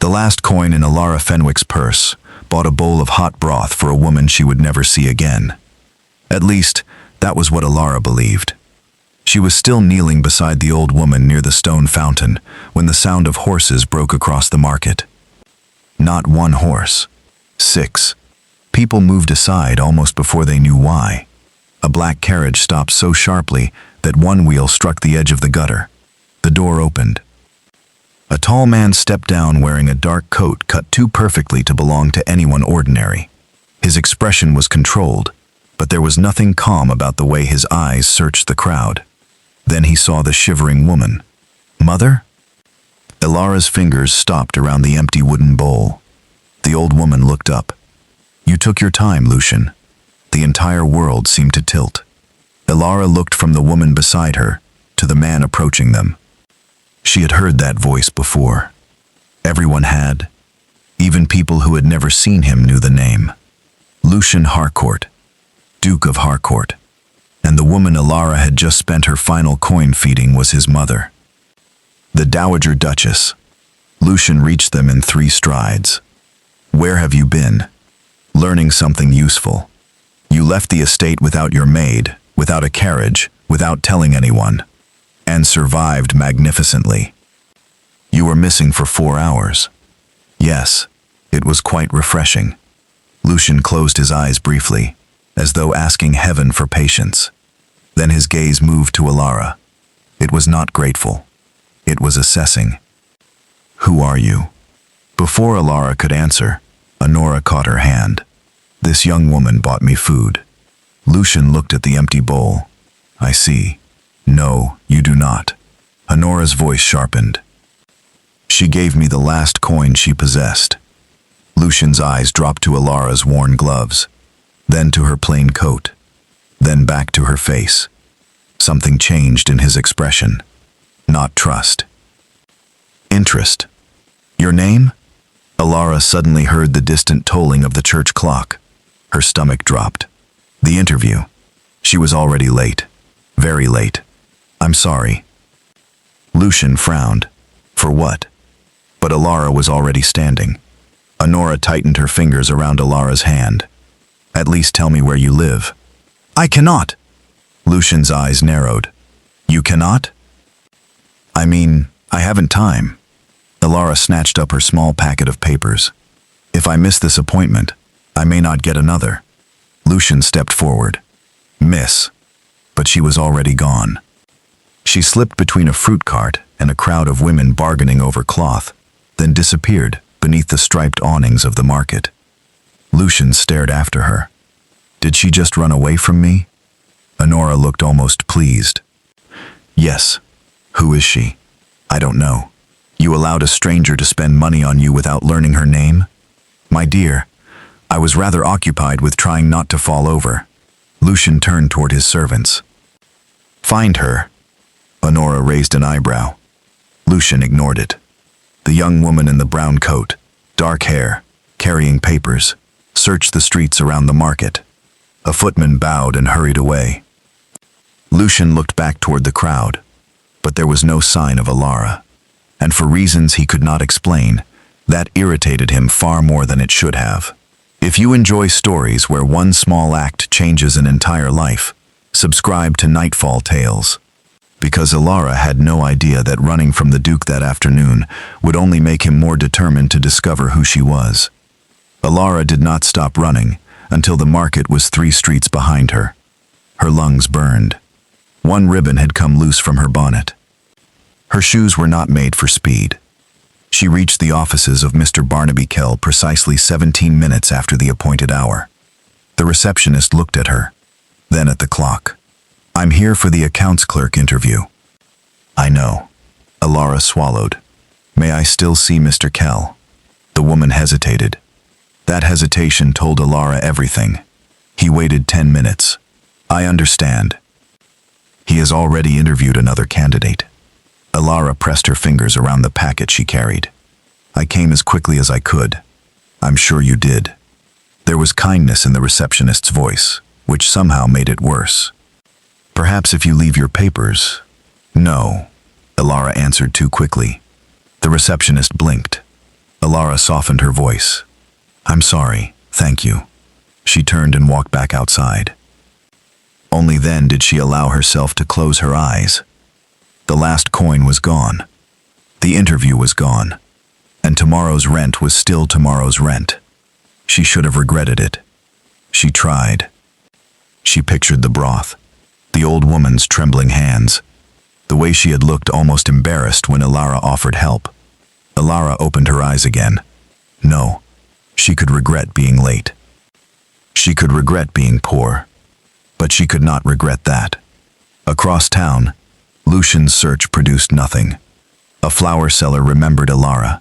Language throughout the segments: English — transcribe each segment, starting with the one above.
The last coin in Alara Fenwick's purse bought a bowl of hot broth for a woman she would never see again. At least, that was what Alara believed. She was still kneeling beside the old woman near the stone fountain when the sound of horses broke across the market. Not one horse. 6. People moved aside almost before they knew why. A black carriage stopped so sharply that one wheel struck the edge of the gutter. The door opened. A tall man stepped down wearing a dark coat cut too perfectly to belong to anyone ordinary. His expression was controlled, but there was nothing calm about the way his eyes searched the crowd. Then he saw the shivering woman. Mother? Alara's fingers stopped around the empty wooden bowl. The old woman looked up. You took your time, Lucian. The entire world seemed to tilt. Alara looked from the woman beside her to the man approaching them. She had heard that voice before. Everyone had. Even people who had never seen him knew the name. Lucian Harcourt, Duke of Harcourt. And the woman Alara had just spent her final coin feeding was his mother. The Dowager Duchess. Lucian reached them in 3 strides. Where have you been? Learning something useful. You left the estate without your maid, without a carriage, without telling anyone, and survived magnificently. You were missing for 4 hours. Yes, it was quite refreshing. Lucian closed his eyes briefly, as though asking heaven for patience. Then his gaze moved to Alara. It was not grateful. It was assessing. Who are you? Before Alara could answer, Honora caught her hand. This young woman bought me food. Lucian looked at the empty bowl. I see. No, you do not. Honora's voice sharpened. She gave me the last coin she possessed. Lucian's eyes dropped to Alara's worn gloves, then to her plain coat, then back to her face. Something changed in his expression. Not trust. Interest. Your name? Alara suddenly heard the distant tolling of the church clock. Her stomach dropped. The interview. She was already late. Very late. I'm sorry. Lucian frowned. For what? But Alara was already standing. Honora tightened her fingers around Alara's hand. At least tell me where you live. I cannot. Lucian's eyes narrowed. You cannot? I mean, I haven't time. Alara snatched up her small packet of papers. If I miss this appointment, I may not get another. Lucian stepped forward. Miss. But she was already gone. She slipped between a fruit cart and a crowd of women bargaining over cloth, then disappeared beneath the striped awnings of the market. Lucian stared after her. Did she just run away from me? Honora looked almost pleased. Yes. Who is she? I don't know. You allowed a stranger to spend money on you without learning her name? My dear, I was rather occupied with trying not to fall over. Lucian turned toward his servants. Find her. Honora raised an eyebrow. Lucian ignored it. The young woman in the brown coat, dark hair, carrying papers, searched the streets around the market. A footman bowed and hurried away. Lucian looked back toward the crowd, but there was no sign of Alara. And for reasons he could not explain, that irritated him far more than it should have. If you enjoy stories where one small act changes an entire life, subscribe to Nightfall Tales. Because Alara had no idea that running from the Duke that afternoon would only make him more determined to discover who she was. Alara did not stop running until the market was 3 streets behind her. Her lungs burned. One ribbon had come loose from her bonnet. Her shoes were not made for speed. She reached the offices of Mr. Barnaby Kell precisely 17 minutes after the appointed hour. The receptionist looked at her, then at the clock. I'm here for the accounts clerk interview. I know. Alara swallowed. May I still see Mr. Kell? The woman hesitated. That hesitation told Alara everything. He waited 10 minutes. I understand. He has already interviewed another candidate. Alara pressed her fingers around the packet she carried. I came as quickly as I could. I'm sure you did. There was kindness in the receptionist's voice, which somehow made it worse. Perhaps if you leave your papers. No, Alara answered too quickly. The receptionist blinked. Alara Alara softened her voice. I'm sorry, thank you. She turned and walked back outside. Only then did she allow herself to close her eyes. The last coin was gone. The interview was gone. And tomorrow's rent was still tomorrow's rent. She should have regretted it. She tried. She pictured the broth, the old woman's trembling hands, the way she had looked almost embarrassed when Alara offered help. Alara opened her eyes again. No, she could regret being late. She could regret being poor. But she could not regret that. Across town, Lucian's search produced nothing. A flower seller remembered Alara.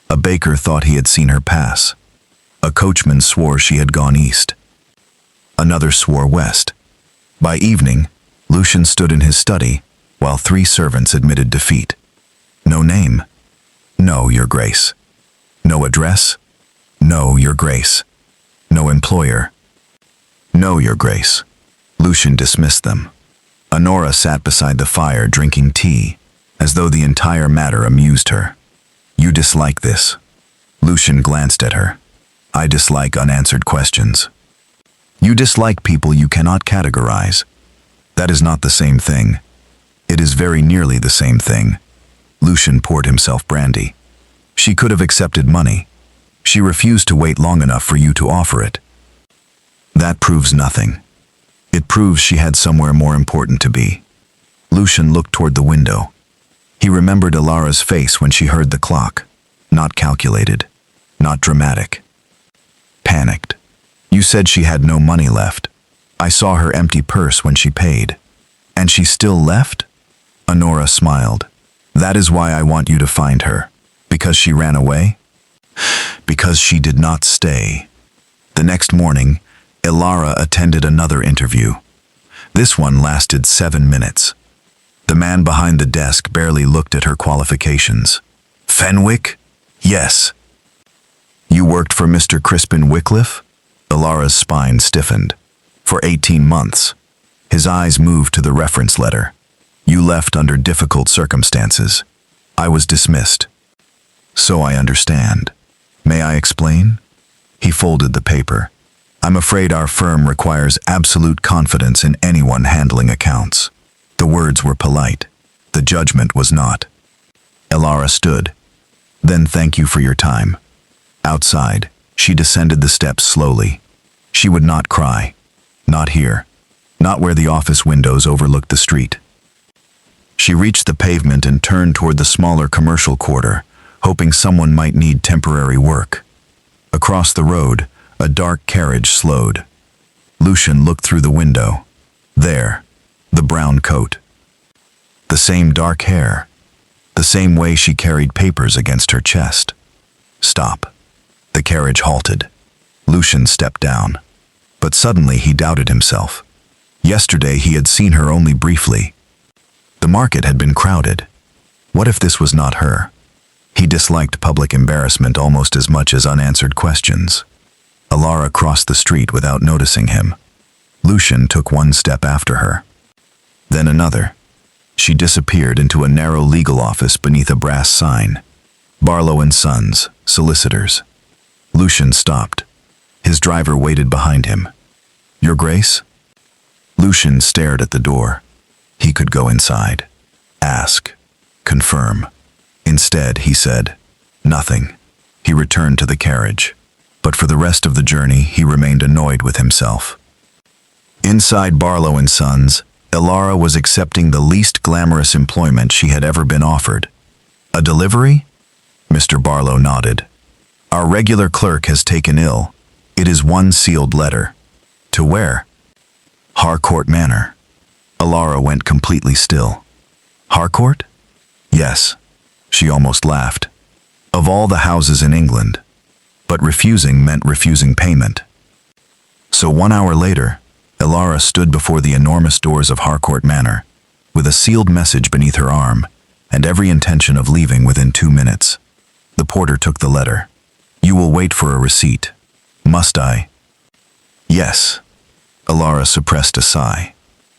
A baker thought he had seen her pass. A coachman swore she had gone east. Another swore west. By evening, Lucian stood in his study, while 3 servants admitted defeat. No name. No, Your Grace. No address. No, Your Grace. No employer. No, Your Grace. Lucian dismissed them. Honora sat beside the fire drinking tea, as though the entire matter amused her. You dislike this. Lucian glanced at her. I dislike unanswered questions. You dislike people you cannot categorize. That is not the same thing. It is very nearly the same thing. Lucian poured himself brandy. She could have accepted money. She refused to wait long enough for you to offer it. That proves nothing. It proves she had somewhere more important to be. Lucian looked toward the window. He remembered Alara's face when she heard the clock. Not calculated. Not dramatic. Panicked. You said she had no money left. I saw her empty purse when she paid. And she still left? Honora smiled. That is why I want you to find her. Because she ran away? Because she did not stay. The next morning, Alara attended another interview. This one lasted 7 minutes. The man behind the desk barely looked at her qualifications. Fenwick? Yes. You worked for Mr. Crispin Wycliffe? Alara's spine stiffened. For 18 months. His eyes moved to the reference letter. You left under difficult circumstances. I was dismissed. So I understand. May I explain? He folded the paper. I'm afraid our firm requires absolute confidence in anyone handling accounts. The words were polite. The judgment was not. Alara stood. Then thank you for your time. Outside, she descended the steps slowly. She would not cry. Not here. Not where the office windows overlooked the street. She reached the pavement and turned toward the smaller commercial quarter, hoping someone might need temporary work. Across the road, a dark carriage slowed. Lucian looked through the window. There, the brown coat. The same dark hair. The same way she carried papers against her chest. Stop. The carriage halted. Lucian stepped down. But suddenly he doubted himself. Yesterday he had seen her only briefly. The market had been crowded. What if this was not her? He disliked public embarrassment almost as much as unanswered questions. Alara crossed the street without noticing him. Lucian took one step after her. Then another. She disappeared into a narrow legal office beneath a brass sign. Barlow and Sons, solicitors. Lucian stopped. His driver waited behind him. Your Grace? Lucian stared at the door. He could go inside. Ask. Confirm. Instead, he said, nothing. He returned to the carriage. But for the rest of the journey, he remained annoyed with himself. Inside Barlow and Sons, Alara was accepting the least glamorous employment she had ever been offered. A delivery? Mr. Barlow nodded. Our regular clerk has taken ill. It is one sealed letter. To where? Harcourt Manor. Alara went completely still. Harcourt? Yes. She almost laughed. Of all the houses in England. But refusing meant refusing payment. So 1 hour later, Alara stood before the enormous doors of Harcourt Manor, with a sealed message beneath her arm, and every intention of leaving within 2 minutes. The porter took the letter. You will wait for a receipt. Must I? Yes. Alara suppressed a sigh.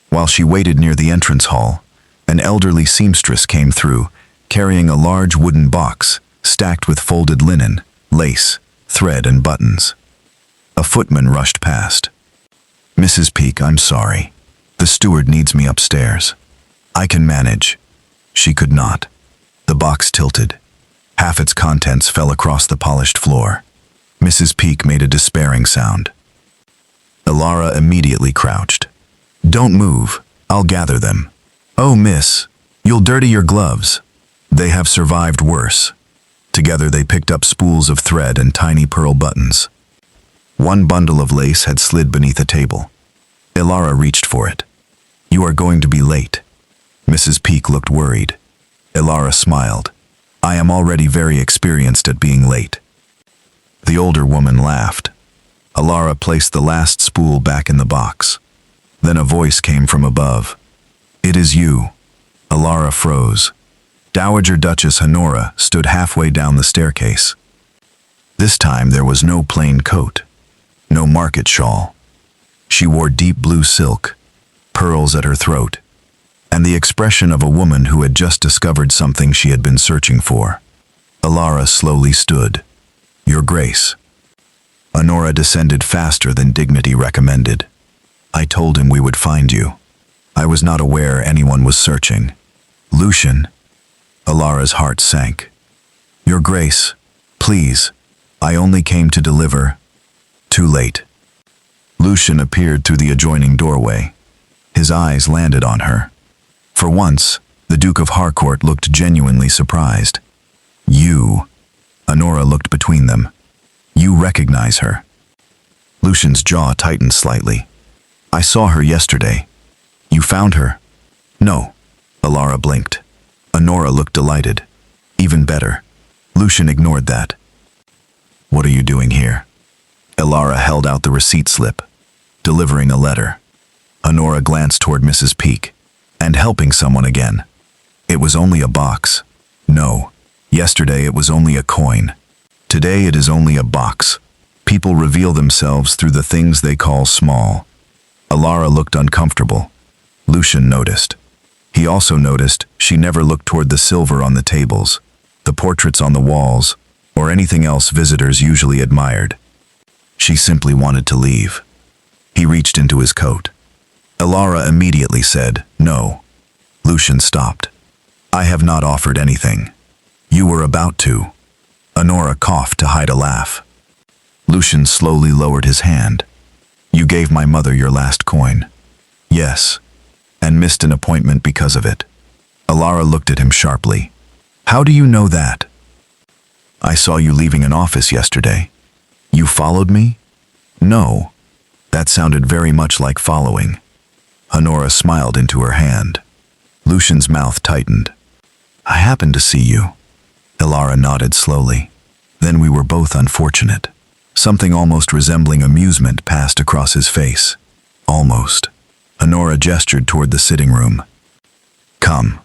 While she waited near the entrance hall, an elderly seamstress came through, carrying a large wooden box, stacked with folded linen, lace, thread, and buttons. A footman rushed past. "Mrs. Peake, I'm sorry. The steward needs me upstairs." "I can manage." She could not. The box tilted. Half its contents fell across the polished floor. Mrs. Peake made a despairing sound. Elara immediately crouched. "Don't move. I'll gather them." "Oh, miss, you'll dirty your gloves." They have survived worse. Together they picked up spools of thread and tiny pearl buttons. One bundle of lace had slid beneath a table. Elara reached for it. "You are going to be late." Mrs. Peake looked worried. Elara smiled. "I am already very experienced at being late." The older woman laughed. Elara placed the last spool back in the box. Then a voice came from above. "It is you." Elara froze. Dowager Duchess Honora stood halfway down the staircase. This time there was no plain coat, no market shawl. She wore deep blue silk, pearls at her throat, and the expression of a woman who had just discovered something she had been searching for. Elara slowly stood. "Your Grace." Honora descended faster than dignity recommended. "I told him we would find you. I was not aware anyone was searching." "Lucian." Elara's heart sank. "Your Grace, please, I only came to deliver." Too late. Lucian appeared through the adjoining doorway. His eyes landed on her. For once, the Duke of Harcourt looked genuinely surprised. "You." Honora looked between them. "You recognize her?" Lucian's jaw tightened slightly. "I saw her yesterday." "You found her?" "No." Elara blinked. Honora looked delighted. "Even better." Lucian ignored that. "What are you doing here?" Elara held out the receipt slip. "Delivering a letter." Honora glanced toward Mrs. Peake. "And helping someone again." "It was only a box." "No. Yesterday it was only a coin. Today it is only a box." People reveal themselves through the things they call small. Elara looked uncomfortable. Lucian noticed. He also noticed she never looked toward the silver on the tables, the portraits on the walls, or anything else visitors usually admired. She simply wanted to leave. He reached into his coat. Elara immediately said, "No." Lucian stopped. "I have not offered anything." "You were about to." Honora coughed to hide a laugh. Lucian slowly lowered his hand. "You gave my mother your last coin." "Yes, and missed an appointment because of it." Elara looked at him sharply. "How do you know that?" "I saw you leaving an office yesterday." "You followed me?" "No." That sounded very much like following. Honora smiled into her hand. Lucian's mouth tightened. "I happened to see you." Elara nodded slowly. "Then we were both unfortunate." Something almost resembling amusement passed across his face. "Almost." Honora gestured toward the sitting room. "Come.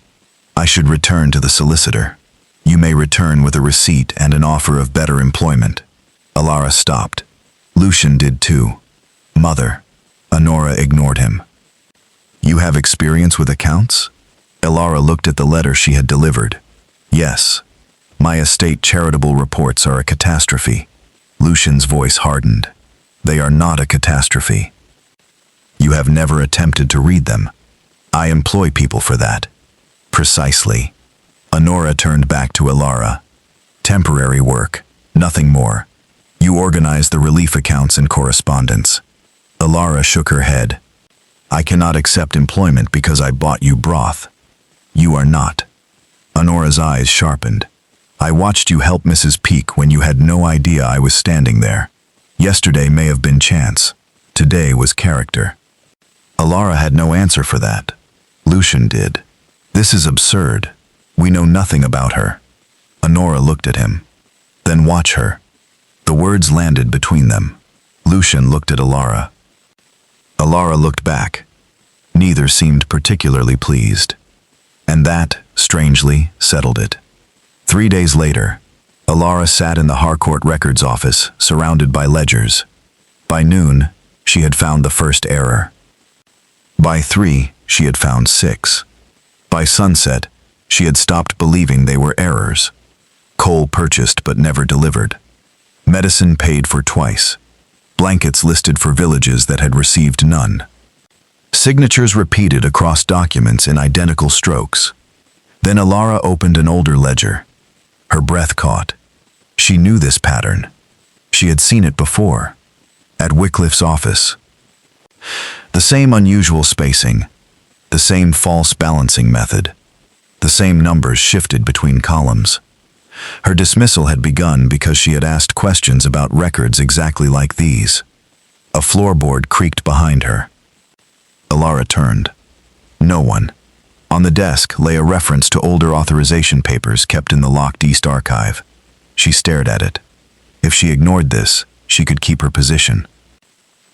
I should return to the solicitor. You may return with a receipt and an offer of better employment." Elara stopped. Lucian did too. "Mother." Honora ignored him. "You have experience with accounts?" Elara looked at the letter she had delivered. "Yes. My estate charitable reports are a catastrophe." Lucian's voice hardened. "They are not a catastrophe." "You have never attempted to read them." "I employ people for that." "Precisely." Honora turned back to Elara. "Temporary work, nothing more. You organize the relief accounts and correspondence." Elara shook her head. "I cannot accept employment because I bought you broth." "You are not." Honora's eyes sharpened. "I watched you help Mrs. Peake when you had no idea I was standing there. Yesterday may have been chance. Today was character." Elara had no answer for that. Lucian did. "This is absurd. We know nothing about her." Honora looked at him. "Then watch her." The words landed between them. Lucian looked at Elara. Elara looked back. Neither seemed particularly pleased. And that, strangely, settled it. 3 days later, Elara sat in the Harcourt Records office, surrounded by ledgers. By noon, she had found the first error. By 3, she had found 6. By sunset, she had stopped believing they were errors. Coal purchased but never delivered. medicine paid for twice, blankets listed for villages that had received none. Signatures repeated across documents in identical strokes. Then Alara opened an older ledger. Her breath caught. She knew this pattern. She had seen it before, at Wycliffe's office. The same unusual spacing, the same false balancing method, the same numbers shifted between columns. Her dismissal had begun because she had asked questions about records exactly like these. A floorboard creaked behind her. Alara turned. No one. On the desk lay a reference to older authorization papers kept in the locked East Archive. She stared at it. If she ignored this, she could keep her position.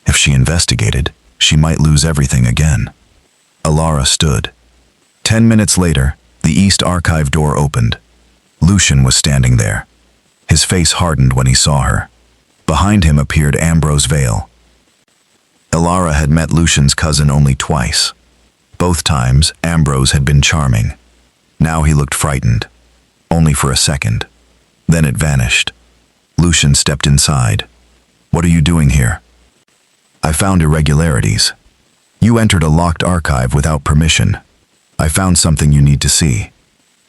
If she investigated, she might lose everything again. Alara stood. 10 minutes later, the East Archive door opened. Lucian was standing there. His face hardened when he saw her. Behind him appeared Ambrose Vale. Alara had met Lucian's cousin only twice. Both times, Ambrose had been charming. Now he looked frightened. Only for a second. Then it vanished. Lucian stepped inside. "What are you doing here?" "I found irregularities. You entered a locked archive without permission. I found something you need to see."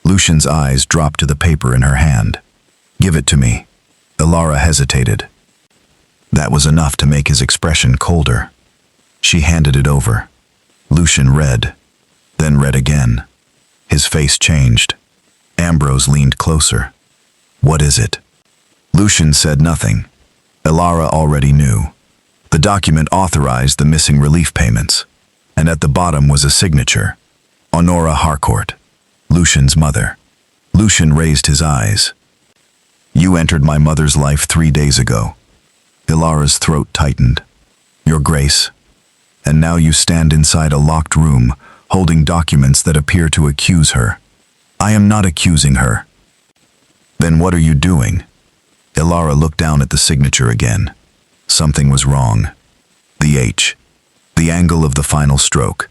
Lucian's eyes dropped to the paper in her hand. "Give it to me." Alara hesitated. That was enough to make his expression colder. She handed it over. Lucian read, then read again. His face changed. Ambrose leaned closer. "What is it?" Lucian said nothing. Alara already knew. The document authorized the missing relief payments, and at the bottom was a signature. Honora Harcourt, Lucian's mother. Lucian raised his eyes. "You entered my mother's life 3 days ago." Ilara's throat tightened. "Your Grace. And now you stand inside a locked room, holding documents that appear to accuse her." "I am not accusing her." "Then what are you doing?" Alara looked down at the signature again. Something was wrong. The H. The angle of the final stroke.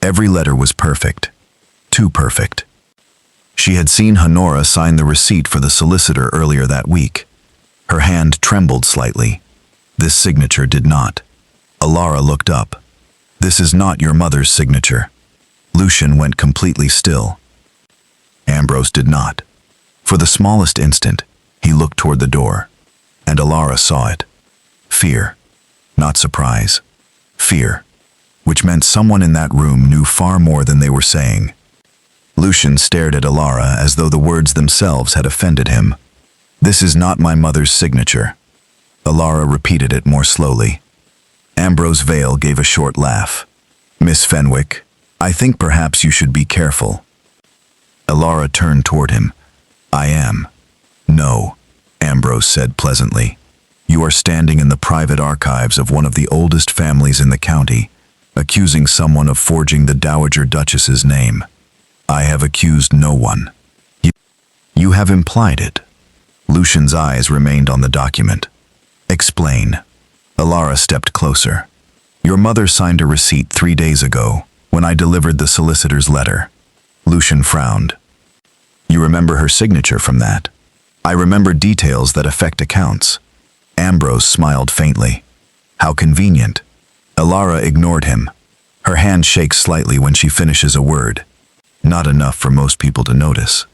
Every letter was perfect. Too perfect. She had seen Honora sign the receipt for the solicitor earlier that week. Her hand trembled slightly. This signature did not. Alara looked up. "This is not your mother's signature." Lucian went completely still. Ambrose did not. For the smallest instant, he looked toward the door, and Alara saw it. Fear. Not surprise. Fear. Which meant someone in that room knew far more than they were saying. Lucian stared at Alara as though the words themselves had offended him. "This is not my mother's signature." Alara repeated it more slowly. Ambrose Vale gave a short laugh. "Miss Fenwick, I think perhaps you should be careful." Alara turned toward him. "I am." "No," Ambrose said pleasantly. "You are standing in the private archives of one of the oldest families in the county, accusing someone of forging the Dowager Duchess's name. I have accused no one." You have implied it." Lucian's eyes remained on the document. "Explain." Alara stepped closer. "Your mother signed a receipt 3 days ago, when I delivered the solicitor's letter." Lucian frowned. "You remember her signature from that?" "I remember details that affect accounts." Ambrose smiled faintly. "How convenient." Alara ignored him. Her hand shakes slightly when she finishes a word. Not enough for most people to notice.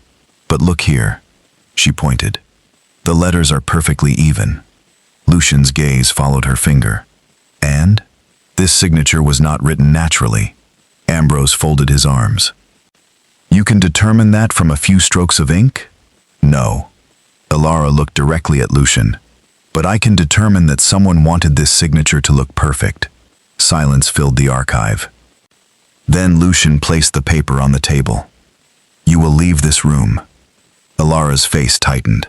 "But look here." She pointed. "The letters are perfectly even." Lucian's gaze followed her finger. "And? This signature was not written naturally." Ambrose folded his arms. "You can determine that from a few strokes of ink?" "No." Alara looked directly at Lucian. "But I can determine that someone wanted this signature to look perfect." Silence filled the archive. Then Lucian placed the paper on the table. "You will leave this room." Alara's face tightened.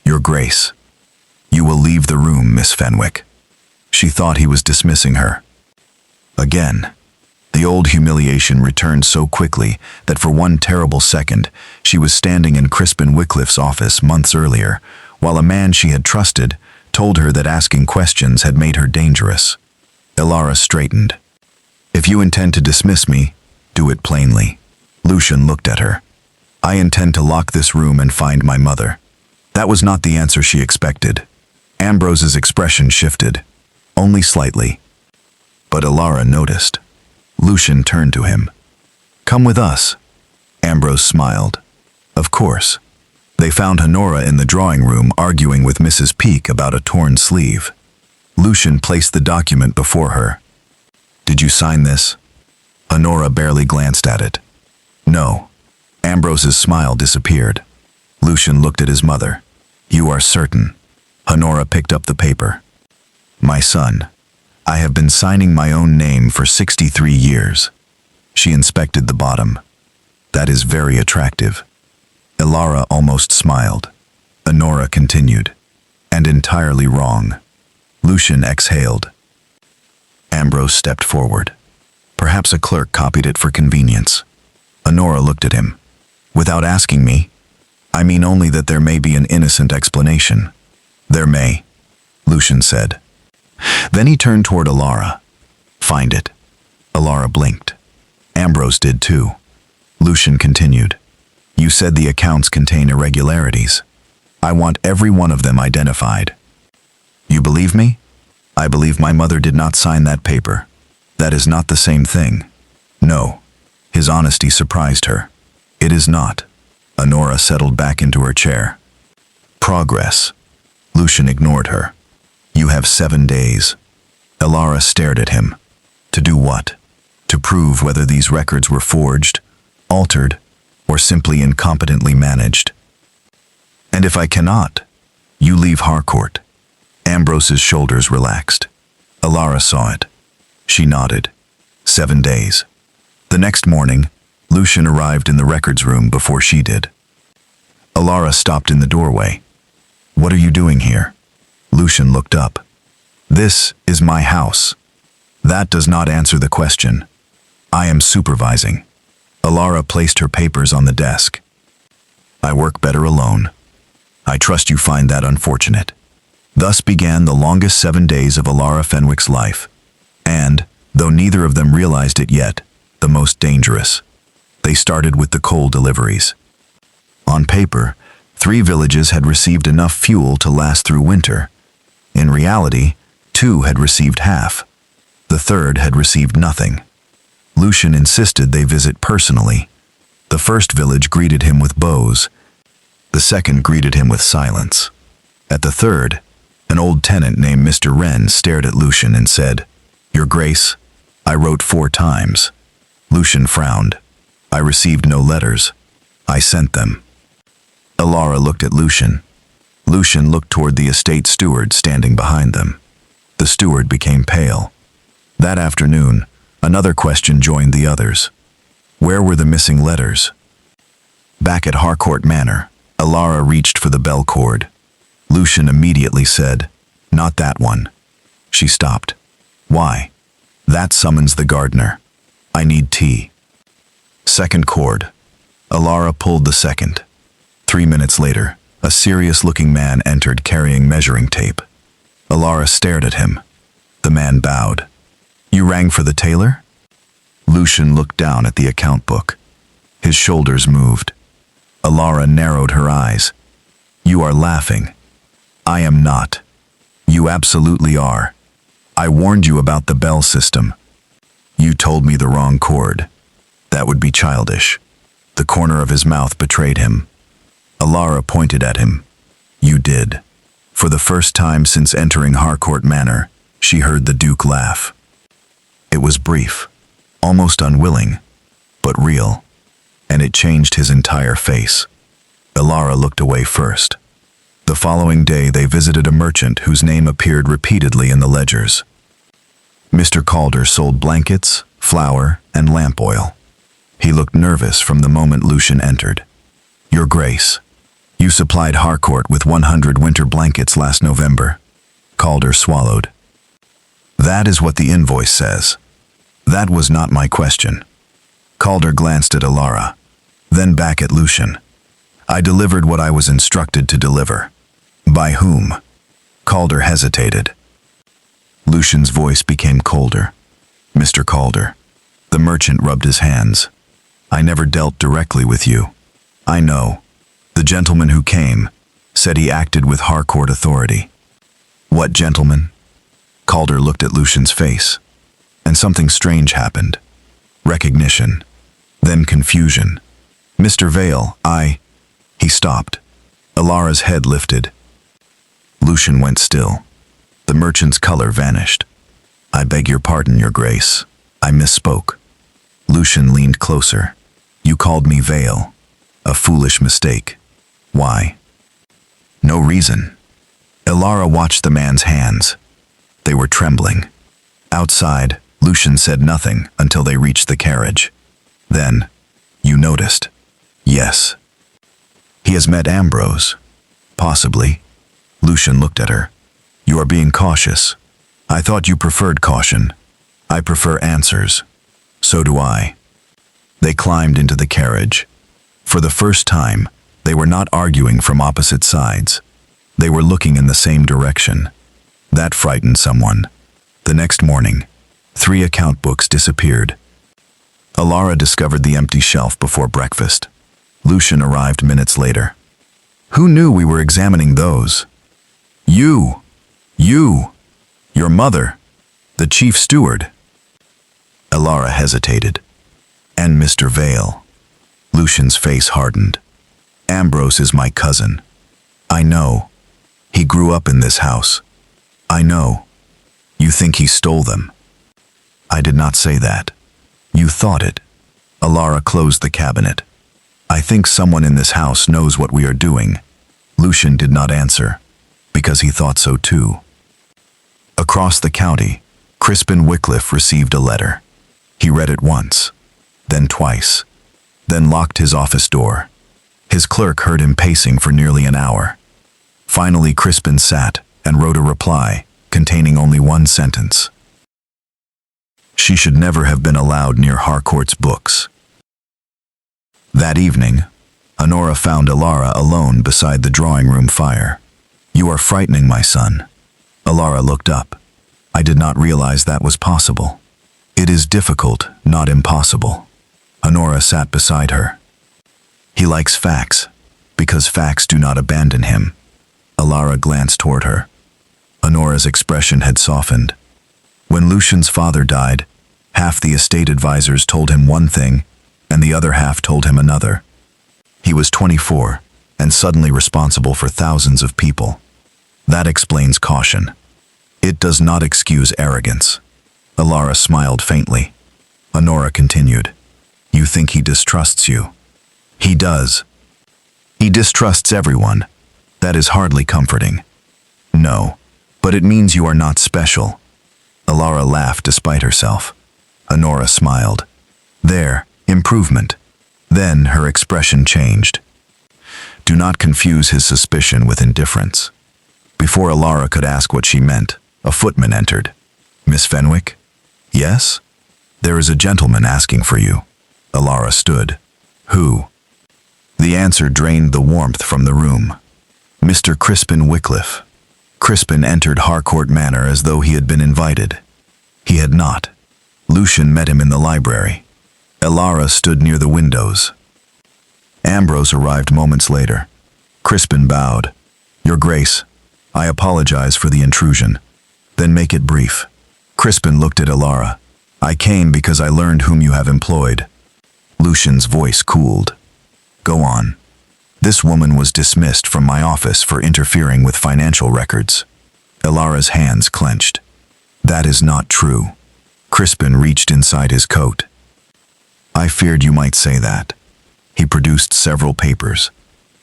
"Your Grace." "You will leave the room, Miss Fenwick." She thought he was dismissing her. Again. The old humiliation returned so quickly that for one terrible second, she was standing in Crispin Wycliffe's office months earlier, while a man she had trusted told her that asking questions had made her dangerous. Alara straightened. "If you intend to dismiss me, do it plainly." Lucian looked at her. "I intend to lock this room and find my mother." That was not the answer she expected. Ambrose's expression shifted, only slightly. But Alara noticed. Lucian turned to him. "Come with us." Ambrose smiled. Of course. They found Honora in the drawing room arguing with Mrs. Peake about a torn sleeve. Lucian placed the document before her. "Did you sign this?" Honora barely glanced at it. "No." Ambrose's smile disappeared. Lucian looked at his mother. "You are certain?" Honora picked up the paper. "My son, I have been signing my own name for 63 years. She inspected the bottom. "That is very attractive." Alara almost smiled. Honora continued. "And entirely wrong." Lucian exhaled. Ambrose stepped forward. Perhaps a clerk copied it for convenience. Honora looked at him. "Without asking me? I mean only that there may be an innocent explanation." "There may," Lucian said. Then he turned toward Alara. "Find it." Alara blinked. Ambrose did too. Lucian continued. "You said the accounts contain irregularities. I want every one of them identified." "You believe me?" "I believe my mother did not sign that paper." "That is not the same thing." "No." His honesty surprised her. "It is not." Honora settled back into her chair. "Progress." Lucian ignored her. "You have 7 days." Alara stared at him. "To do what?" "To prove whether these records were forged, altered, or simply incompetently managed." "And if I cannot?" "You leave Harcourt." Ambrose's shoulders relaxed. Alara saw it. She nodded. 7 days. The next morning, Lucian arrived in the records room before she did. Alara stopped in the doorway. "What are you doing here?" Lucian looked up. "This is my house." "That does not answer the question." "I am supervising." Alara placed her papers on the desk. "I work better alone. I trust you find that unfortunate." Thus began the longest 7 days of Alara Fenwick's life, and, though neither of them realized it yet, the most dangerous. They started with the coal deliveries. On paper, 3 villages had received enough fuel to last through winter. In reality, 2 had received half. The third had received nothing. Lucian insisted they visit personally. The first village greeted him with bows. The second greeted him with silence. At the third, an old tenant named Mr. Wren stared at Lucian and said, "Your Grace, I wrote 4 times." Lucian frowned. "I received no letters. I sent them." Alara looked at Lucian. Lucian looked toward the estate steward standing behind them. The steward became pale. That afternoon, another question joined the others. Where were the missing letters? Back at Harcourt Manor, Alara reached for the bell cord. Lucian immediately said, "Not that one." She stopped. "Why?" "That summons the gardener. I need tea." Second cord. Alara pulled the second. 3 minutes later, a serious-looking man entered carrying measuring tape. Alara stared at him. The man bowed. "You rang for the tailor?" Lucian looked down at the account book. His shoulders moved. Alara narrowed her eyes. "You are laughing." "I am not." "You absolutely are. I warned you about the bell system." "You told me the wrong cord." "That would be childish." The corner of his mouth betrayed him. Alara pointed at him. "You did." For the first time since entering Harcourt Manor, she heard the Duke laugh. It was brief, almost unwilling, but real, and it changed his entire face. Alara looked away first. The following day they visited a merchant whose name appeared repeatedly in the ledgers. Mr. Calder sold blankets, flour, and lamp oil. He looked nervous from the moment Lucian entered. "Your Grace, you supplied Harcourt with 100 winter blankets last November." Calder swallowed. "That is what the invoice says." "That was not my question." Calder glanced at Alara, then back at Lucian. "I delivered what I was instructed to deliver." "By whom?" Calder hesitated. Lucian's voice became colder. "Mr. Calder." The merchant rubbed his hands. "I never dealt directly with you." "I know. The gentleman who came said he acted with Harcourt authority." What gentleman? Calder looked at Lucian's face, and something strange happened. Recognition, then confusion. Mr. Vale, He stopped. Alara's head lifted. Lucian went still. The merchant's color vanished. I beg your pardon, Your Grace. I misspoke. Lucian leaned closer. You called me Vale. A foolish mistake. Why? No reason. Alara watched the man's hands. They were trembling. Outside, Lucian said nothing until they reached the carriage. Then, you noticed. Yes. He has met Ambrose. Possibly. Lucian looked at her. You are being cautious. I thought you preferred caution. I prefer answers. So do I. They climbed into the carriage. For the first time, they were not arguing from opposite sides. They were looking in the same direction. That frightened someone. The next morning, 3 account books disappeared. Alara discovered the empty shelf before breakfast. Lucian arrived minutes later. Who knew we were examining those? You, your mother, the chief steward. Alara hesitated. And Mr. Vale. Lucian's face hardened. Ambrose is my cousin. I know. He grew up in this house. I know. You think he stole them. I did not say that. You thought it. Alara closed the cabinet. I think someone in this house knows what we are doing. Lucian did not answer, because he thought so too. Across the county, Crispin Wycliffe received a letter. He read it once, then twice, then locked his office door. His clerk heard him pacing for nearly an hour. Finally, Crispin sat and wrote a reply containing only one sentence. She should never have been allowed near Harcourt's books. That evening, Honora found Alara alone beside the drawing room fire. You are frightening my son. Alara looked up. I did not realize that was possible. It is difficult, not impossible. Honora sat beside her. He likes facts, because facts do not abandon him. Alara glanced toward her. Honora's expression had softened. When Lucian's father died, half the estate advisors told him one thing, and the other half told him another. He was 24, and suddenly responsible for thousands of people. That explains caution. It does not excuse arrogance. Alara smiled faintly. Honora continued. You think he distrusts you? He does. He distrusts everyone. That is hardly comforting. No, but it means you are not special. Alara laughed despite herself. Honora smiled. There, improvement. Then her expression changed. Do not confuse his suspicion with indifference. Before Alara could ask what she meant, a footman entered. Miss Fenwick? Yes? There is a gentleman asking for you. Alara stood. Who? The answer drained the warmth from the room. Mr. Crispin Wycliffe. Crispin entered Harcourt Manor as though he had been invited. He had not. Lucian met him in the library. Alara stood near the windows. Ambrose arrived moments later. Crispin bowed. Your Grace, I apologize for the intrusion. Then make it brief. Crispin looked at Alara. I came because I learned whom you have employed. Lucian's voice cooled. Go on. This woman was dismissed from my office for interfering with financial records. Alara's hands clenched. That is not true. Crispin reached inside his coat. I feared you might say that. He produced several papers.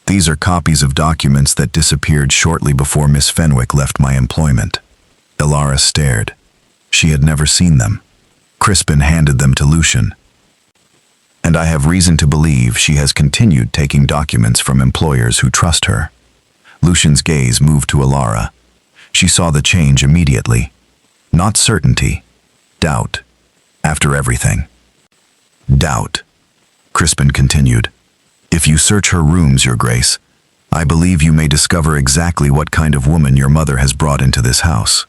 These are copies of documents that disappeared shortly before Miss Fenwick left my employment. Alara stared. She had never seen them. Crispin handed them to Lucian. And I have reason to believe she has continued taking documents from employers who trust her. Lucian's gaze moved to Alara. She saw the change immediately. Not certainty. Doubt. After everything. Doubt. Crispin continued. If you search her rooms, Your Grace, I believe you may discover exactly what kind of woman your mother has brought into this house.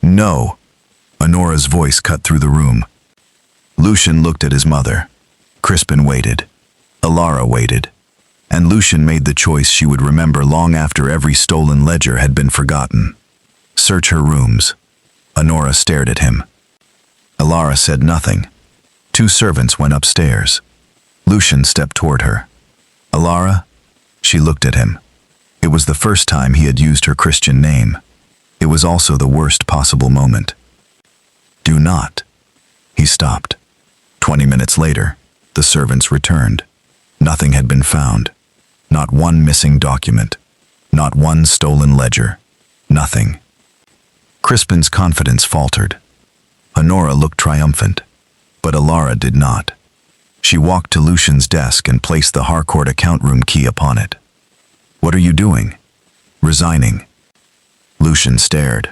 No. Honora's voice cut through the room. Lucian looked at his mother. Crispin waited. Alara waited. And Lucian made the choice she would remember long after every stolen ledger had been forgotten. Search her rooms. Honora stared at him. Alara said nothing. Two servants went upstairs. Lucian stepped toward her. Alara? She looked at him. It was the first time he had used her Christian name. It was also the worst possible moment. Do not. He stopped. 20 minutes later, the servants returned. Nothing had been found. Not one missing document. Not one stolen ledger. Nothing. Crispin's confidence faltered. Honora looked triumphant, but Alara did not. She walked to Lucian's desk and placed the Harcourt account room key upon it. What are you doing? Resigning. Lucian stared.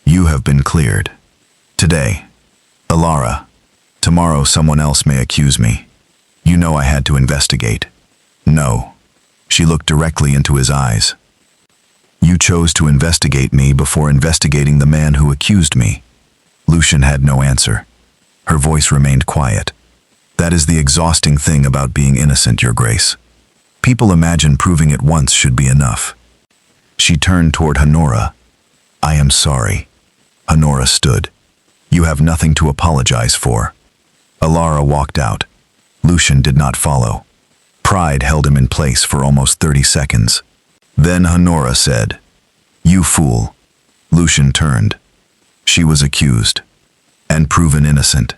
You have been cleared. Today. Alara. Tomorrow someone else may accuse me. You know I had to investigate. No. She looked directly into his eyes. You chose to investigate me before investigating the man who accused me. Lucian had no answer. Her voice remained quiet. That is the exhausting thing about being innocent, Your Grace. People imagine proving it once should be enough. She turned toward Honora. I am sorry. Honora stood. You have nothing to apologize for. Alara walked out. Lucian did not follow. Pride held him in place for almost 30 seconds. Then Honora said, You fool. Lucian turned. She was accused. And proven innocent.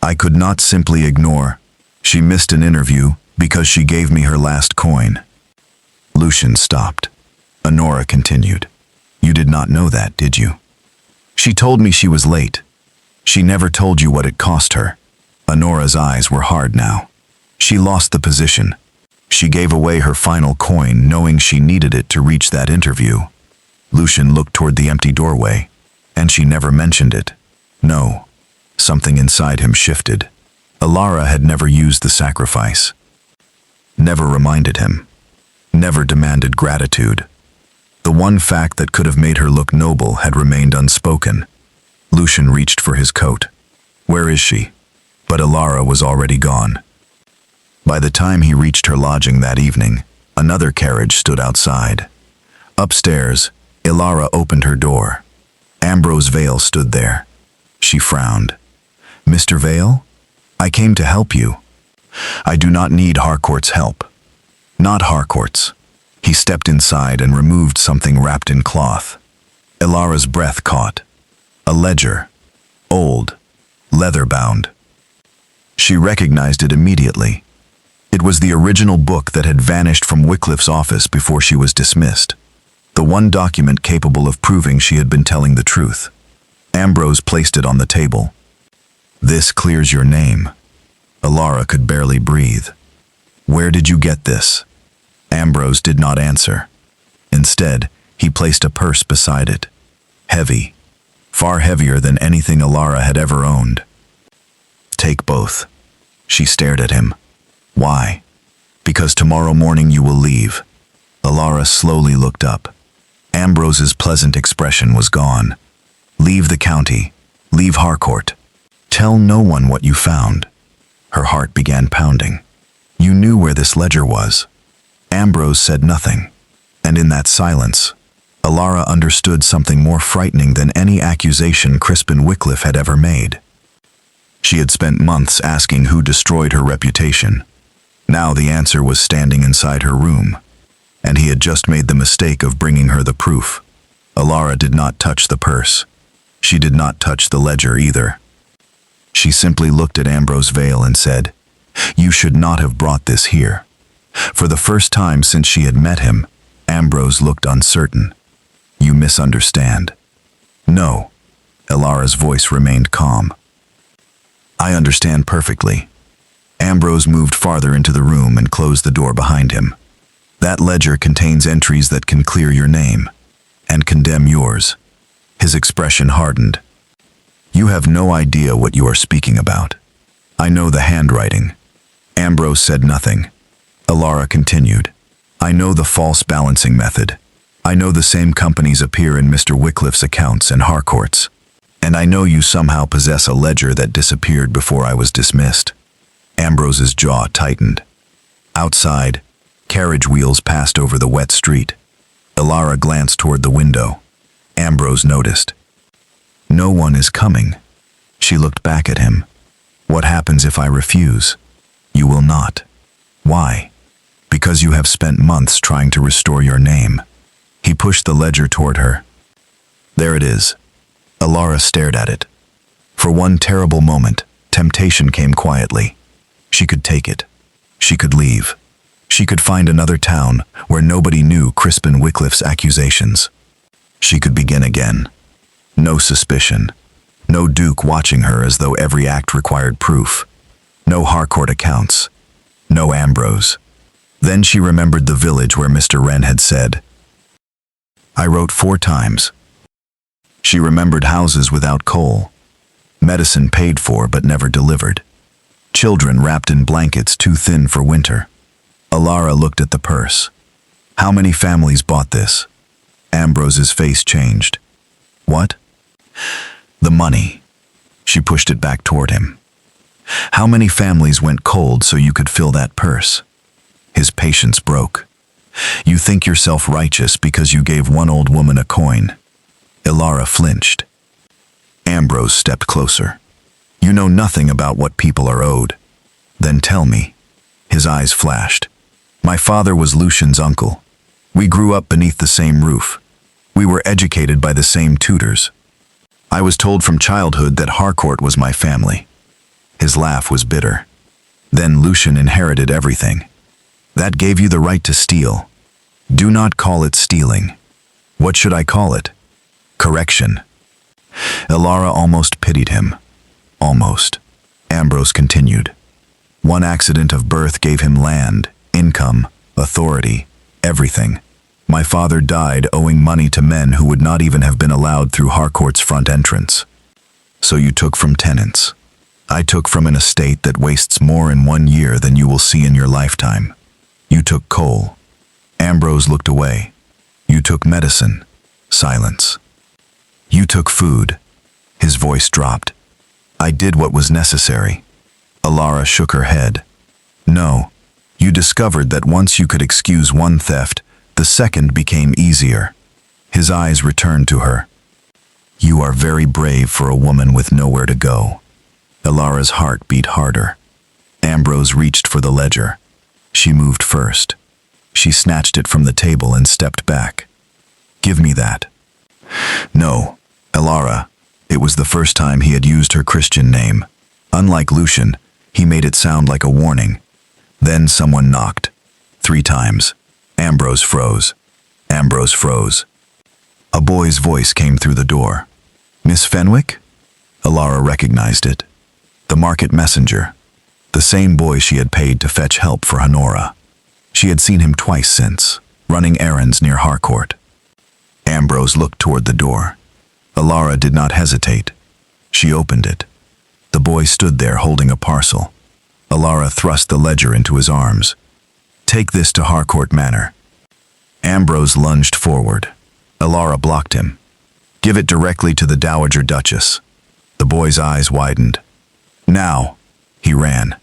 I could not simply ignore. She missed an interview because she gave me her last coin. Lucian stopped. Honora continued. You did not know that, did you? She told me she was late. She never told you what it cost her. Honora's eyes were hard now. She lost the position. She gave away her final coin knowing she needed it to reach that interview. Lucian looked toward the empty doorway, and she never mentioned it. No. Something inside him shifted. Alara had never used the sacrifice. Never reminded him. Never demanded gratitude. The one fact that could have made her look noble had remained unspoken. Lucian reached for his coat. Where is she? But Alara was already gone. By the time he reached her lodging that evening, another carriage stood outside. Upstairs, Alara opened her door. Ambrose Vale stood there. She frowned. Mr. Vale? I came to help you. I do not need Harcourt's help. Not Harcourt's. He stepped inside and removed something wrapped in cloth. Alara's breath caught. A ledger. Old. Leather-bound. She recognized it immediately. It was the original book that had vanished from Wycliffe's office before she was dismissed. The one document capable of proving she had been telling the truth. Ambrose placed it on the table. This clears your name. Alara could barely breathe. Where did you get this? Ambrose did not answer. Instead, he placed a purse beside it. Heavy. Far heavier than anything Alara had ever owned. Take both. She stared at him. Why? Because tomorrow morning you will leave. Alara slowly looked up. Ambrose's pleasant expression was gone. Leave the county. Leave Harcourt. Tell no one what you found. Her heart began pounding. You knew where this ledger was. Ambrose said nothing. And in that silence, Alara understood something more frightening than any accusation Crispin Wycliffe had ever made. She had spent months asking who destroyed her reputation. Now the answer was standing inside her room, and he had just made the mistake of bringing her the proof. Alara did not touch the purse. She did not touch the ledger either. She simply looked at Ambrose Vale and said, You should not have brought this here. For the first time since she had met him, Ambrose looked uncertain. You misunderstand. No. Alara's voice remained calm. I understand perfectly. Ambrose moved farther into the room and closed the door behind him. That ledger contains entries that can clear your name and condemn yours. His expression hardened. You have no idea what you are speaking about. I know the handwriting. Ambrose said nothing. Alara continued. I know the false balancing method. I know the same companies appear in Mr. Wycliffe's accounts and Harcourt's. And I know you somehow possess a ledger that disappeared before I was dismissed. Ambrose's jaw tightened. Outside, carriage wheels passed over the wet street. Alara glanced toward the window. Ambrose noticed. No one is coming. She looked back at him. What happens if I refuse? You will not. Why? Because you have spent months trying to restore your name. He pushed the ledger toward her. There it is. Alara stared at it. For one terrible moment, temptation came quietly. She could take it. She could leave. She could find another town where nobody knew Crispin Wycliffe's accusations. She could begin again. No suspicion. No Duke watching her as though every act required proof. No Harcourt accounts. No Ambrose. Then she remembered the village where Mr. Wren had said, "I wrote 4 times." She remembered houses without coal. Medicine paid for but never delivered. Children wrapped in blankets too thin for winter. Alara looked at the purse. How many families bought this? Ambrose's face changed. What? The money. She pushed it back toward him. How many families went cold so you could fill that purse? His patience broke. You think yourself righteous because you gave one old woman a coin. Alara flinched. Ambrose stepped closer. You know nothing about what people are owed. Then tell me. His eyes flashed. My father was Lucian's uncle. We grew up beneath the same roof. We were educated by the same tutors. I was told from childhood that Harcourt was my family. His laugh was bitter. Then Lucian inherited everything. That gave you the right to steal. Do not call it stealing. What should I call it? Correction. Alara almost pitied him. Almost. Ambrose continued. One accident of birth gave him land, income, authority, everything. My father died owing money to men who would not even have been allowed through Harcourt's front entrance. So you took from tenants. I took from an estate that wastes more in 1 year than you will see in your lifetime. You took coal. Ambrose looked away. You took medicine. Silence. You took food. His voice dropped. I did what was necessary. Alara shook her head. No. You discovered that once you could excuse one theft, the second became easier. His eyes returned to her. You are very brave for a woman with nowhere to go. Alara's heart beat harder. Ambrose reached for the ledger. She moved first. She snatched it from the table and stepped back. Give me that. No, Alara. It was the first time he had used her Christian name. Unlike Lucian, he made it sound like a warning. Then someone knocked. 3 times. Ambrose froze. Ambrose froze. A boy's voice came through the door. Miss Fenwick? Alara recognized it. The market messenger. The same boy she had paid to fetch help for Honora. She had seen him twice since, running errands near Harcourt. Ambrose looked toward the door. Alara did not hesitate. She opened it. The boy stood there holding a parcel. Alara thrust the ledger into his arms. Take this to Harcourt Manor. Ambrose lunged forward. Alara blocked him. Give it directly to the Dowager Duchess. The boy's eyes widened. Now, he ran.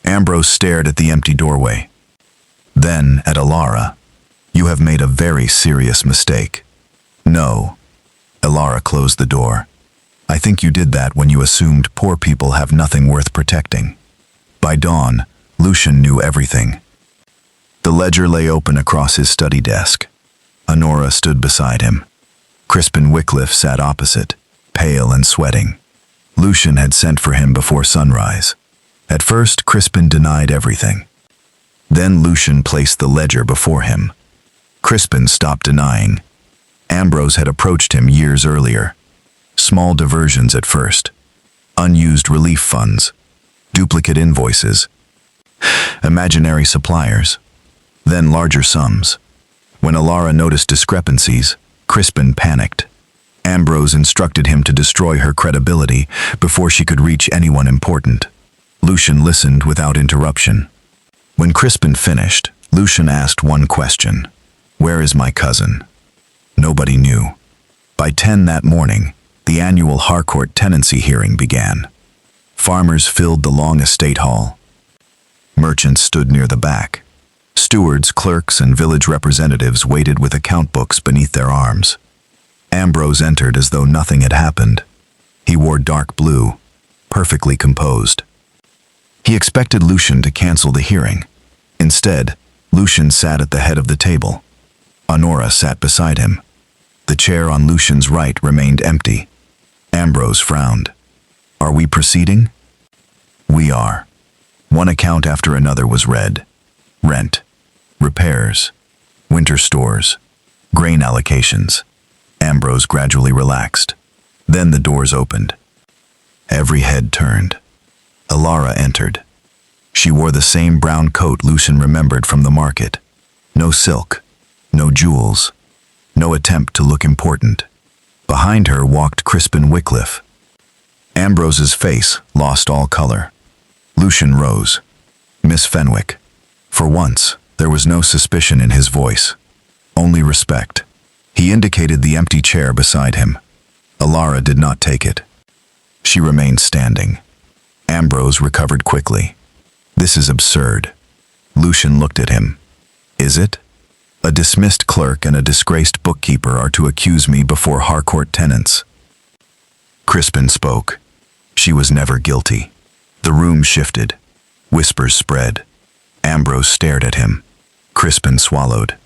Ambrose stared at the empty doorway. Then at Alara. You have made a very serious mistake. No. Alara closed the door. I think you did that when you assumed poor people have nothing worth protecting. By dawn, Lucian knew everything. The ledger lay open across his study desk. Honora stood beside him. Crispin Wycliffe sat opposite, pale and sweating. Lucian had sent for him before sunrise. At first, Crispin denied everything. Then Lucian placed the ledger before him. Crispin stopped denying. Ambrose had approached him years earlier. Small diversions at first. Unused relief funds. Duplicate invoices. Imaginary suppliers. Then larger sums. When Alara noticed discrepancies, Crispin panicked. Ambrose instructed him to destroy her credibility before she could reach anyone important. Lucian listened without interruption. When Crispin finished, Lucian asked one question. Where is my cousin? Nobody knew. By 10 that morning, the annual Harcourt tenancy hearing began. Farmers filled the long estate hall. Merchants stood near the back. Stewards, clerks, and village representatives waited with account books beneath their arms. Ambrose entered as though nothing had happened. He wore dark blue, perfectly composed. He expected Lucian to cancel the hearing. Instead, Lucian sat at the head of the table. Honora sat beside him. The chair on Lucian's right remained empty. Ambrose frowned. "Are we proceeding?" "We are." One account after another was read. Rent, repairs, winter stores, grain allocations. Ambrose gradually relaxed. Then the doors opened. Every head turned. Alara entered. She wore the same brown coat Lucian remembered from the market. No silk, no jewels, no attempt to look important. Behind her walked Crispin Wycliffe. Ambrose's face lost all color. Lucian rose. "Miss Fenwick." For once, there was no suspicion in his voice, only respect. He indicated the empty chair beside him. Alara did not take it. She remained standing. Ambrose recovered quickly. "This is absurd." Lucian looked at him. "Is it? A dismissed clerk and a disgraced bookkeeper are to accuse me before Harcourt tenants." Crispin spoke. She was never guilty. The room shifted. Whispers spread. Ambrose stared at him. Crispin swallowed.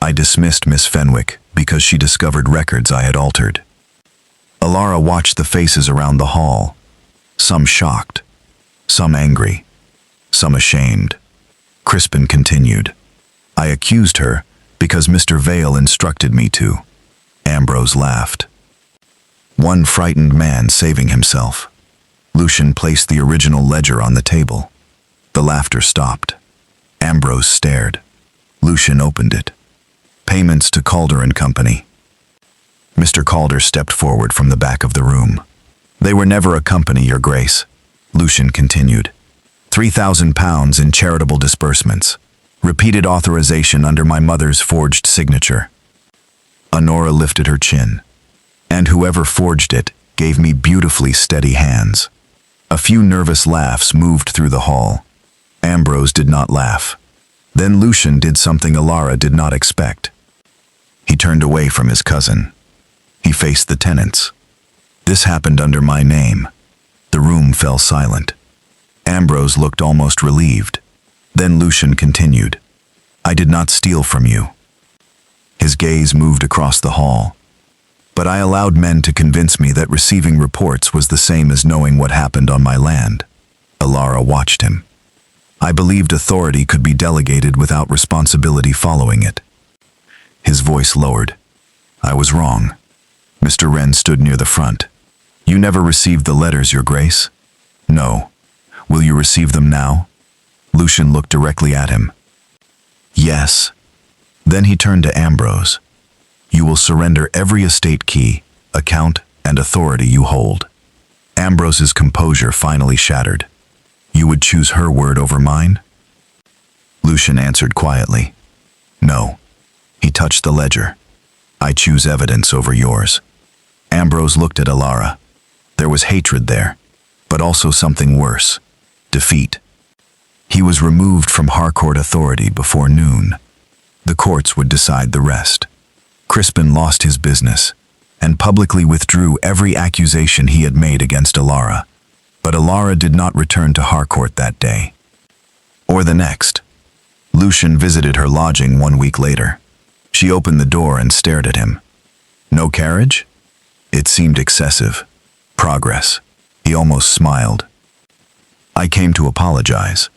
"I dismissed Miss Fenwick because she discovered records I had altered." Alara watched the faces around the hall. Some shocked, some angry, some ashamed. Crispin continued. "I accused her because Mr. Vale instructed me to." Ambrose laughed. One frightened man saving himself. Lucian placed the original ledger on the table. The laughter stopped. Ambrose stared. Lucian opened it. "Payments to Calder and Company." Mr. Calder stepped forward from the back of the room. "They were never a company, Your Grace," Lucian continued. £3,000 in charitable disbursements. Repeated authorization under my mother's forged signature." Honora lifted her chin. "And whoever forged it gave me beautifully steady hands." A few nervous laughs moved through the hall. Ambrose did not laugh. Then Lucian did something Alara did not expect. He turned away from his cousin. He faced the tenants. "This happened under my name." The room fell silent. Ambrose looked almost relieved. Then Lucian continued. "I did not steal from you." His gaze moved across the hall. "But I allowed men to convince me that receiving reports was the same as knowing what happened on my land." Alara watched him. "I believed authority could be delegated without responsibility following it." His voice lowered. "I was wrong." Mr. Wren stood near the front. "You never received the letters, Your Grace?" "No." "Will you receive them now?" Lucian looked directly at him. "Yes." Then he turned to Ambrose. "You will surrender every estate key, account, and authority you hold." Ambrose's composure finally shattered. "You would choose her word over mine?" Lucian answered quietly. "No." He touched the ledger. "I choose evidence over yours." Ambrose looked at Alara. There was hatred there, but also something worse. Defeat. He was removed from Harcourt authority before noon. The courts would decide the rest. Crispin lost his business and publicly withdrew every accusation he had made against Alara. But Alara did not return to Harcourt that day. Or the next. Lucian visited her lodging 1 week later. She opened the door and stared at him. "No carriage?" It seemed excessive. Progress. He almost smiled. "I came to apologize."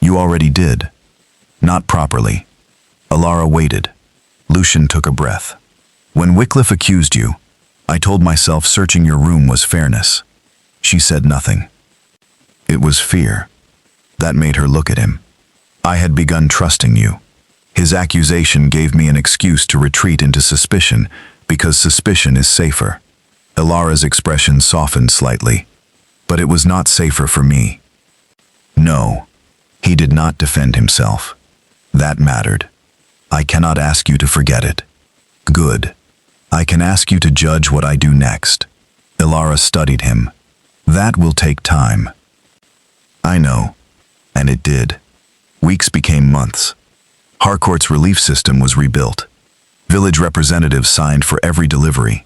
"You already did." "Not properly." Alara waited. Lucian took a breath. "When Wycliffe accused you, I told myself searching your room was fairness." She said nothing. It was fear. That made her look at him. "I had begun trusting you. His accusation gave me an excuse to retreat into suspicion, because suspicion is safer." Alara's expression softened slightly. "But it was not safer for me." "No." He did not defend himself. "That mattered. I cannot ask you to forget it." "Good. I can ask you to judge what I do next." Alara studied him. "That will take time." "I know." And it did. Weeks became months. Harcourt's relief system was rebuilt. Village representatives signed for every delivery.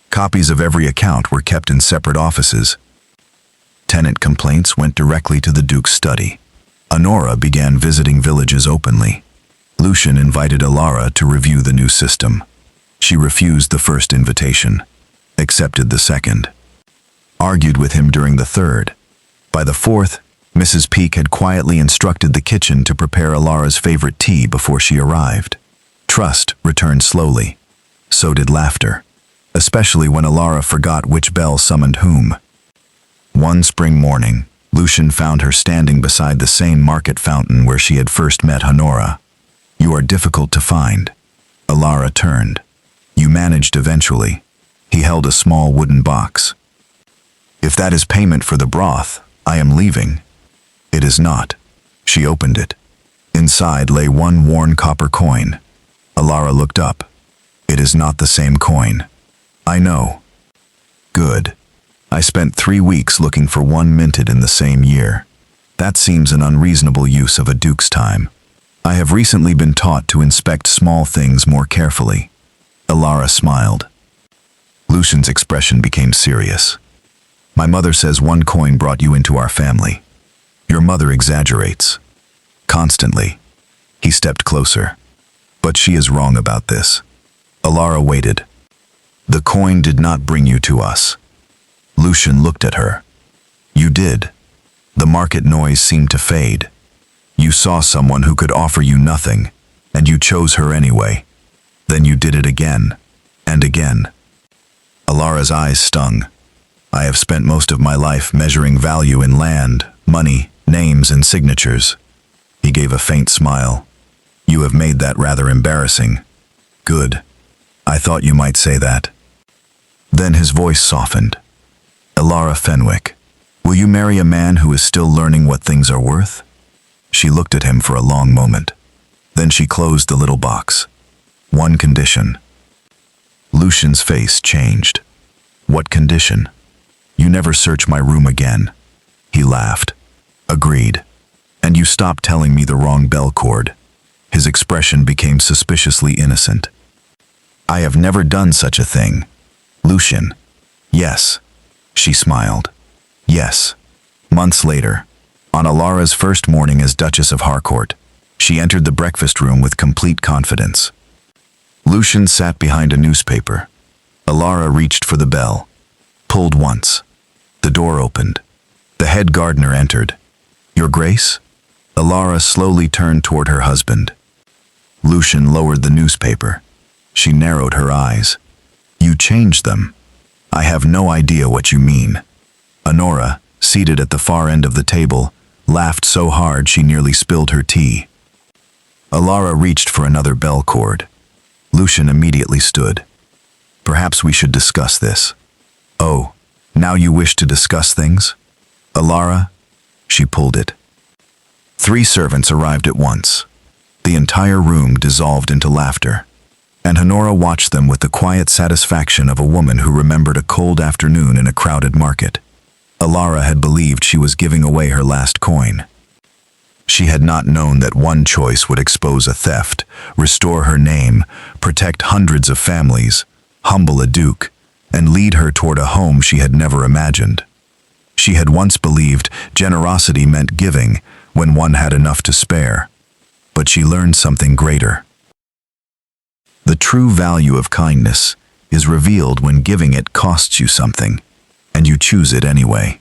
Copies of every account were kept in separate offices. Tenant complaints went directly to the Duke's study. Honora began visiting villages openly. Lucian invited Alara to review the new system. She refused the first invitation, accepted the second, argued with him during the third. By the fourth, Mrs. Peake had quietly instructed the kitchen to prepare Alara's favorite tea before she arrived. Trust returned slowly. So did laughter, especially when Alara forgot which bell summoned whom. One spring morning, Lucian found her standing beside the same market fountain where she had first met Honora. "You are difficult to find." Alara turned. "You managed eventually." He held a small wooden box. "If that is payment for the broth, I am leaving." "It is not." She opened it. Inside lay one worn copper coin. Alara looked up. "It is not the same coin." "I know." "Good. I spent 3 weeks looking for one minted in the same year. That seems an unreasonable use of a duke's time. I have recently been taught to inspect small things more carefully." Alara smiled. Lucian's expression became serious. "My mother says one coin brought you into our family. Your mother exaggerates. Constantly." He stepped closer. "But she is wrong about this." Alara waited. "The coin did not bring you to us." Lucian looked at her. "You did." The market noise seemed to fade. "You saw someone who could offer you nothing, and you chose her anyway. Then you did it again, and again." Alara's eyes stung. "I have spent most of my life measuring value in land, money, names, and signatures." He gave a faint smile. "You have made that rather embarrassing." "Good. I thought you might say that." Then his voice softened. "Alara Fenwick, will you marry a man who is still learning what things are worth?" She looked at him for a long moment. Then she closed the little box. "One condition." Lucian's face changed. "What condition?" "You never search my room again." He laughed. "Agreed. And you stop telling me the wrong bell cord." His expression became suspiciously innocent. "I have never done such a thing." "Lucian." "Yes." She smiled. "Yes." Months later, on Alara's first morning as Duchess of Harcourt, she entered the breakfast room with complete confidence. Lucian sat behind a newspaper. Alara reached for the bell, pulled once. The door opened. The head gardener entered. "Your Grace?" Alara slowly turned toward her husband. Lucian lowered the newspaper. She narrowed her eyes. "You changed them." "I have no idea what you mean." Honora, seated at the far end of the table, laughed so hard she nearly spilled her tea. Alara reached for another bell cord. Lucian immediately stood. "Perhaps we should discuss this." "Oh, now you wish to discuss things?" "Alara?" She pulled it. 3 servants arrived at once. The entire room dissolved into laughter, and Honora watched them with the quiet satisfaction of a woman who remembered a cold afternoon in a crowded market. Alara had believed she was giving away her last coin. She had not known that one choice would expose a theft, restore her name, protect hundreds of families, humble a duke, and lead her toward a home she had never imagined. She had once believed generosity meant giving when one had enough to spare. But she learned something greater. The true value of kindness is revealed when giving it costs you something, and you choose it anyway.